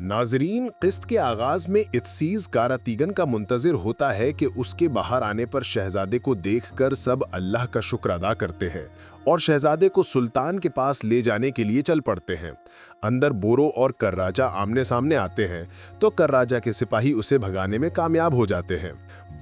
नाजरीन, किस्त के आगाज में इत्सीज कारातीगन का मुंतजिर होता है कि उसके बाहर आने पर शहजादे को देखकर सब अल्लाह का शुक्र अदा करते हैं और शहजादे को सुल्तान के पास ले जाने के लिए चल पड़ते हैं। अंदर बोरो और कर्राजा आमने सामने आते हैं तो कर्राजा के सिपाही उसे भगाने में कामयाब हो जाते हैं।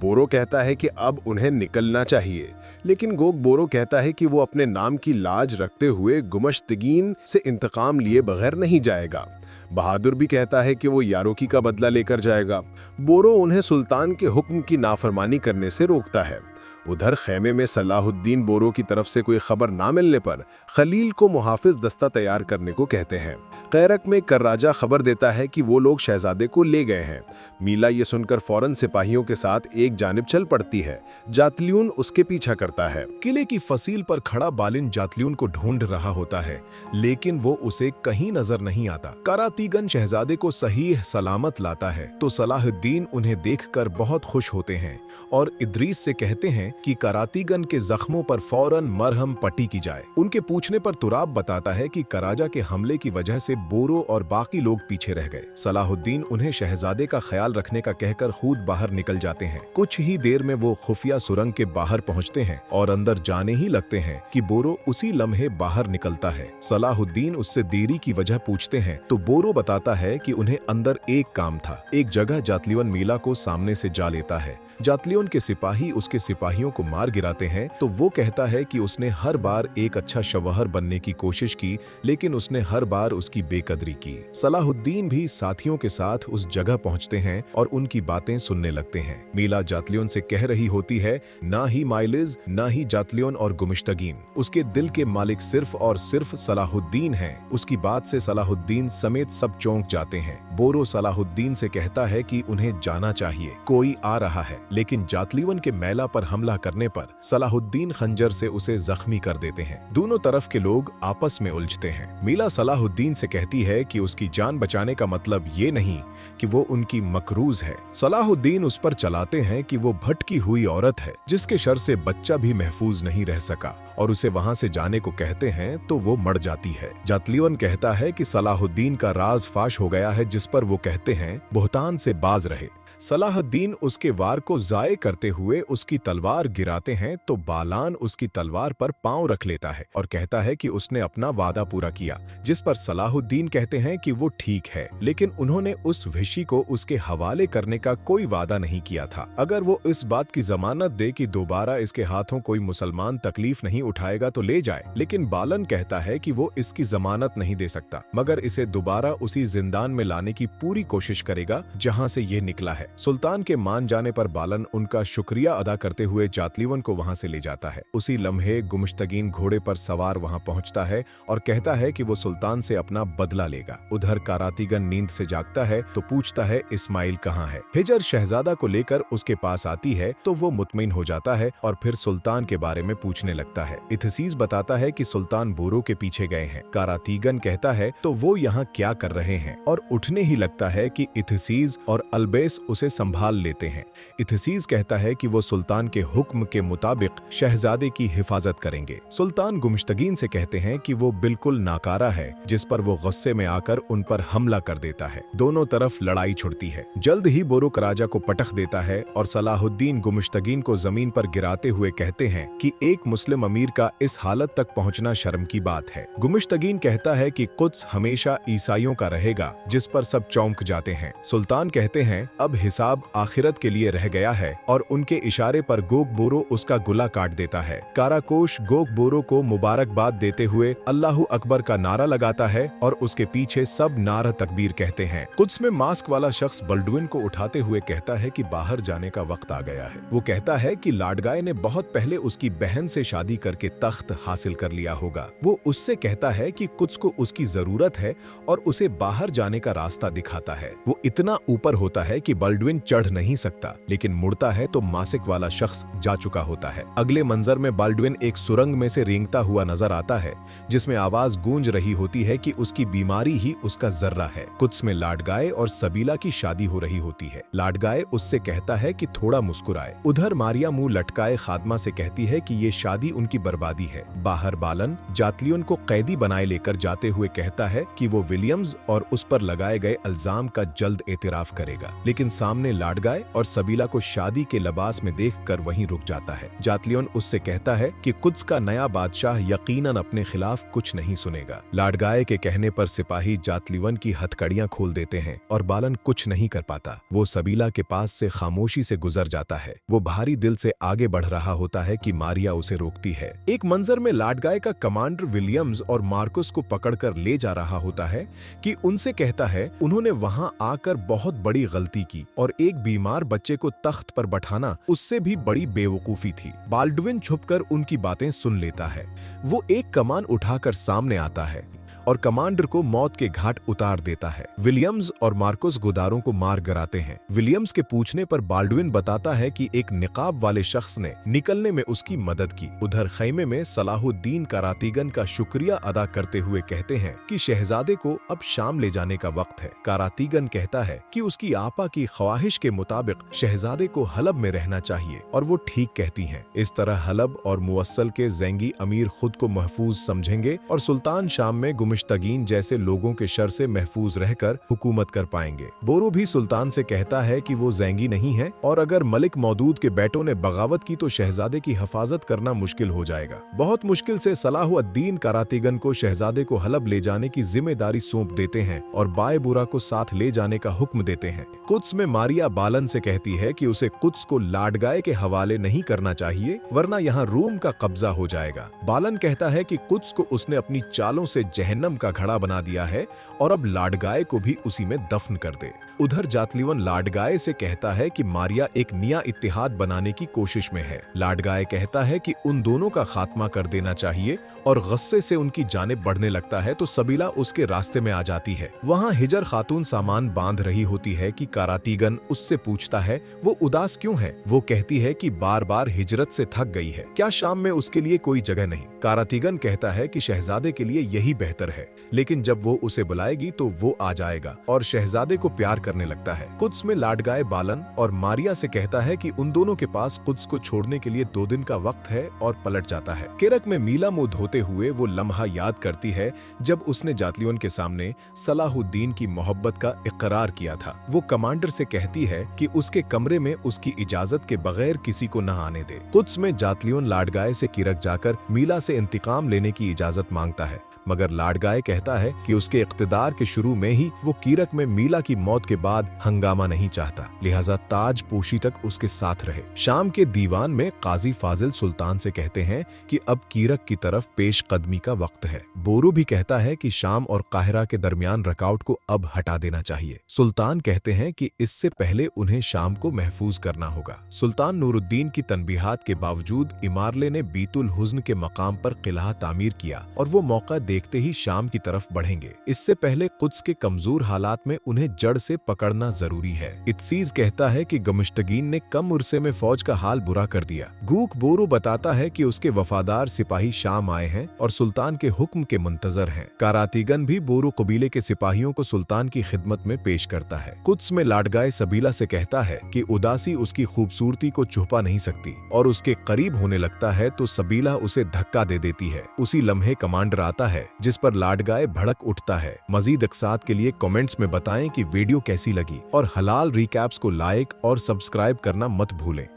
बोरो कहता है कि अब उन्हें निकलना चाहिए, लेकिन गोग बोरो कहता है कि वो अपने नाम की लाज रखते हुए गुमश्तगीन से इंतकाम लिए बगैर नहीं जाएगा। बहादुर भी कहता है कि वो यारोकी का बदला लेकर जाएगा। बोरो उन्हें सुल्तान के हुक्म की नाफरमानी करने से रोकता है। उधर खेमे में सलाहुद्दीन बोरो की तरफ से कोई खबर ना मिलने पर खलील को मुहाफिज दस्ता तैयार करने को कहते हैं। कैरक में कर्राजा खबर देता है कि वो लोग शहजादे को ले गए हैं। मीला ये सुनकर फौरन सिपाहियों के साथ एक जानिब चल पड़ती है। जातलियून उसके पीछा करता है। किले की फसील पर खड़ा बालिन जातलियून को ढूंढ रहा होता है, लेकिन वो उसे कहीं नजर नहीं आता। करातीगन शहजादे को सही सलामत लाता है तो सलाहुद्दीन उन्हें देखकर बहुत खुश होते हैं और इद्रीस से कहते हैं कि करातीगन के जख्मों पर फौरन मरहम पट्टी की जाए। उनके पूछने पर तुराब बताता है कि कराजा के हमले की वजह से बोरो और बाकी लोग पीछे रह गए। सलाहुद्दीन उन्हें शहजादे का ख्याल रखने का कहकर खुद बाहर निकल जाते हैं। कुछ ही देर में वो खुफिया सुरंग के बाहर पहुंचते हैं और अंदर जाने ही लगते हैं कि बोरो उसी लम्हे बाहर निकलता है। सलाहुद्दीन उससे देरी की वजह पूछते हैं तो बोरो बताता है कि उन्हें अंदर एक काम था। एक जगह जातलियन मीला को सामने से जा लेता है। जातलियन के सिपाही उसके सिपाहियों को मार गिराते हैं तो वो कहता है कि उसने हर बार एक अच्छा शवहर बनने की कोशिश की, लेकिन उसने हर बार उसकी बेकदरी की। सलाहुद्दीन भी साथियों के साथ उस जगह पहुंचते हैं और उनकी बातें सुनने लगते हैं। मीला जातलियन से कह रही होती है, ना ही माइलिज ना ही जातलियन और गुमिश्तगीन, उसके दिल के मालिक सिर्फ और सिर्फ सलाहुद्दीन हैं। उसकी बात से सलाहुद्दीन समेत सब चौंक जाते हैं। बोरो सलाहुद्दीन से कहता है कि उन्हें जाना चाहिए, कोई आ रहा है, लेकिन जातलियन के मैला पर हमला करने पर सलाहुद्दीन खंजर से उसे जख्मी कर देते हैं। दोनों तरफ के लोग आपस में उलझते हैं। मीला सलाहुद्दीन से कहती है कि उसकी जान बचाने का मतलब ये नहीं कि वो उनकी मकरूज है। सलाहुद्दीन उस पर चलाते हैं कि वो भटकी हुई औरत है जिसके शर से बच्चा भी महफूज नहीं रह सका और उसे वहां से जाने को कहते हैं तो वो मर जाती है। जातलियन कहता है कि सलाहुद्दीन का राज फाश हो गया है, जिस पर वो कहते हैं बुहतान से बाज रहे। सलाहुद्दीन उसके वार को जाये करते हुए उसकी तलवार गिराते हैं तो बालान उसकी तलवार पर पांव रख लेता है और कहता है कि उसने अपना वादा पूरा किया, जिस पर सलाहुद्दीन कहते हैं कि वो ठीक है, लेकिन उन्होंने उस वहशी को उसके हवाले करने का कोई वादा नहीं किया था। अगर वो इस बात की जमानत दे कि दोबारा इसके हाथों कोई मुसलमान तकलीफ नहीं उठाएगा तो ले जाए, लेकिन बालन कहता है कि वो इसकी जमानत नहीं दे सकता, मगर इसे दोबारा उसी जिंदान में लाने की पूरी कोशिश करेगा जहां से ये निकला है। सुल्तान के मान जाने पर बालन उनका शुक्रिया अदा करते हुए जातलियन को वहां से ले जाता है। उसी लम्हे गुमिश्तगीन घोड़े पर सवार वहां पहुंचता है और कहता है कि वो सुल्तान से अपना बदला लेगा। उधर करातीगन नींद से जागता है तो पूछता है इस्माइल कहाँ है। हिजर शहजादा को लेकर उसके पास आती है तो वो मुतमिन हो जाता है और फिर सुल्तान के बारे में पूछने लगता है। इत्सीज बताता है कि सुल्तान बोरो के पीछे गए हैं। करातीगन कहता है तो वो यहाँ क्या कर रहे हैं और उठने ही लगता है कि इत्सीज और अल्बेस उसे संभाल लेते हैं। इत्सीज कहता है कि वो सुल्तान के हुक्म के मुताबिक शहजादे की हिफाजत करेंगे। सुल्तान गुमिश्तगीन से कहते हैं कि वो बिल्कुल नाकारा है, जिस पर वो गुस्से में आकर उन पर हमला कर देता है। दोनों तरफ लड़ाई छिड़ती है। जल्द ही बोरो कराजा को पटख देता है और सलाहुद्दीन गुमिश्तगीन को जमीन पर गिराते हुए कहते हैं कि एक मुस्लिम अमीर का इस हालत तक पहुंचना शर्म की बात है। गुमिश्तगीन कहता है कि कुद्स हमेशा ईसाइयों का रहेगा, जिस पर सब चौंक जाते हैं। सुल्तान कहते हैं अब हिसाब आखिरत के लिए रह गया है और उनके इशारे पर गोग बोरो उसका गुला काट देता है। काराकोश गोग बोरो को मुबारकबाद देते हुए अल्लाहु अकबर का नारा लगाता है और उसके पीछे सब नारा तकबीर कहते हैं। कुद्स में मास्क वाला शख्स बल्डुइन को उठाते हुए कहता है कि बाहर जाने का वक्त आ गया है। वो कहता है कि लाडगाय ने बहुत पहले उसकी बहन से शादी करके तख्त हासिल कर लिया होगा। वो उससे कहता है कि कुद्स को उसकी जरूरत है और उसे बाहर जाने का रास्ता दिखाता है। वो इतना ऊपर होता है कि बाल्डविन चढ़ नहीं सकता, लेकिन मुड़ता है तो मासिक वाला शख्स जा चुका होता है। अगले मंजर में बाल्डविन एक सुरंग में से रेंगता हुआ नजर आता है, जिसमें आवाज गूंज रही होती है कि उसकी बीमारी ही उसका जर्रा है। कुछ में लाडगाय और सबीला की शादी हो रही होती है। लाडगाय उससे कहता है कि थोड़ा मुस्कुराए। उधर मारिया मुंह लटकाए खादमा से कहती है कि ये शादी उनकी बर्बादी है। बाहर बालन जातलियन को कैदी बनाए लेकर जाते हुए कहता है कि वो विलियम्स और उस पर लगाए गए इल्जाम का जल्द एतराफ करेगा, लेकिन सामने लाडगाय और सबीला को शादी के लिबास में देखकर वहीं रुक जाता है। जातलियन उससे कहता है कि कुद्स का नया बादशाह यकीनन अपने खिलाफ कुछ नहीं सुनेगा। लाडगाय के कहने पर सिपाही जातलियन की हथकड़ियां खोल देते हैं और बालन कुछ नहीं कर पाता। वो सबीला के पास से खामोशी से गुजर जाता है। वो भारी दिल से आगे बढ़ रहा होता है कि मारिया उसे रोकती है। एक मंजर में लाडगाय का कमांडर विलियम्स और मार्कस को पकड़कर ले जा रहा होता है कि उनसे कहता है उन्होंने वहां आकर बहुत बड़ी गलती की और एक बीमार बच्चे को तख्त पर बैठाना उससे भी बड़ी बेवकूफी थी। बाल्डविन छुपकर उनकी बातें सुन लेता है। वो एक कमान उठाकर सामने आता है और कमांडर को मौत के घाट उतार देता है। विलियम्स और मार्कस गुदारों को मार गिराते हैं। विलियम्स के पूछने पर बाल्डविन बताता है कि एक निकाब वाले शख्स ने निकलने में उसकी मदद की। उधर खैमे में सलाहुद्दीन कारातीगन का शुक्रिया अदा करते हुए कहते हैं कि शहजादे को अब शाम ले जाने का वक्त है। कारातीगन कहता है कि उसकी आपा की ख्वाहिश के मुताबिक शहजादे को हलब में रहना चाहिए और वो ठीक कहती हैं। इस तरह हलब और मुवस्सल के ज़ेंगी अमीर खुद को महफूज समझेंगे और सुल्तान शाम में मुश्तगीन जैसे लोगों के शर से महफूज रहकर हुकूमत कर पाएंगे। बोरो भी सुल्तान से कहता है कि वो ज़ेंगी नहीं है और अगर मलिक मौदूद के बेटों ने बगावत की तो शहजादे की हिफाजत करना मुश्किल हो जाएगा। बहुत मुश्किल से सलाहुद्दीन कारातीगन को शहजादे को हलब ले जाने की जिम्मेदारी सौंप देते हैं और बाय बुरा को साथ ले जाने का हुक्म देते हैं। कुद्स में मारिया बालन से कहती है कि उसे कुद्स को लाडगाय के हवाले नहीं करना चाहिए, वरना यहाँ रोम का कब्जा हो जाएगा। बालन कहता है कि कुद्स को उसने अपनी चालों से जहन्नम का घड़ा बना दिया है और अब लाडगाय को भी उसी में दफन कर दे। उधर जातलियन लाडगाय से कहता है कि मारिया एक नया इत्तेहाद बनाने की कोशिश में है। लाडगाय कहता है कि उन दोनों का खात्मा कर देना चाहिए और गुस्से से उनकी जानिब बढ़ने लगता है तो सबीला उसके रास्ते में आ जाती है। वहां हिजर खातून सामान बांध रही होती है कि कारातीगन उससे पूछता है वो उदास क्यों है। वो कहती है कि बार बार हिजरत से थक गई है, क्या शाम में उसके लिए कोई जगह नहीं। कारातीगन कहता है कि शहजादे के लिए यही बेहतर है, लेकिन जब वो उसे बुलाएगी तो वो आ जाएगा और शहजादे को प्यार करने लगता है। कुद्स में लाडगाय बालन और मारिया से कहता है कि उन दोनों के पास कुद्स को छोड़ने के लिए 2 दिन का वक्त है और पलट जाता है। किरक में मीला मुंह धोते हुए वो लम्हा याद करती है जब उसने जातलियन के सामने सलाहुद्दीन की मोहब्बत का इकरार किया था। वो कमांडर से कहती है कि उसके कमरे में उसकी इजाजत के बगैर किसी को न आने दे। कुद्स में जातलियन लाडगाय से किरक जाकर मीला से इंतकाम लेने की इजाजत मांगता है, मगर लाडगाय कहता है कि उसके इख्तिदार के शुरू में ही वो कीरक में मीला की मौत के बाद हंगामा नहीं चाहता, लिहाजा ताज पोशी तक उसके साथ रहे। शाम के दीवान में काजी फाजिल सुल्तान से कहते हैं कि अब कीरक की तरफ पेश कदमी का वक्त है। बोरो भी कहता है कि शाम और काहिरा के दरमियान रकाउट को अब हटा देना चाहिए। सुल्तान कहते हैं कि इससे पहले उन्हें शाम को महफूज करना होगा। सुल्तान नूरुद्दीन की तनबीहात के बावजूद इमारले ने बीतुल हुज्न के मकाम पर किला तामीर किया और वो मौका देखते ही शाम की तरफ बढ़ेंगे। इससे पहले कुद्स के कमजोर हालात में उन्हें जड़ से पकड़ना जरूरी है। इत्सीज कहता है कि गमश्तगीन ने कम उर्से में फौज का हाल बुरा कर दिया। गूक बोरो बताता है कि उसके वफादार सिपाही शाम आए हैं और सुल्तान के हुक्म के मुंतजर हैं। कारातीगन भी बोरो कबीले के सिपाहियों को सुल्तान की खिदमत में पेश करता है। कुद्स में लाडगाय सबीला से कहता है कि उदासी उसकी खूबसूरती को छुपा नहीं सकती और उसके करीब होने लगता है तो सबीला उसे धक्का दे देती है। उसी लम्हे कमांडर आता है जिस पर लाडगाय भड़क उठता है। मजीद अक्सात के लिए कमेंट्स में बताएं कि वीडियो कैसी लगी और हलाल रिकैप्स को लाइक और सब्सक्राइब करना मत भूलें।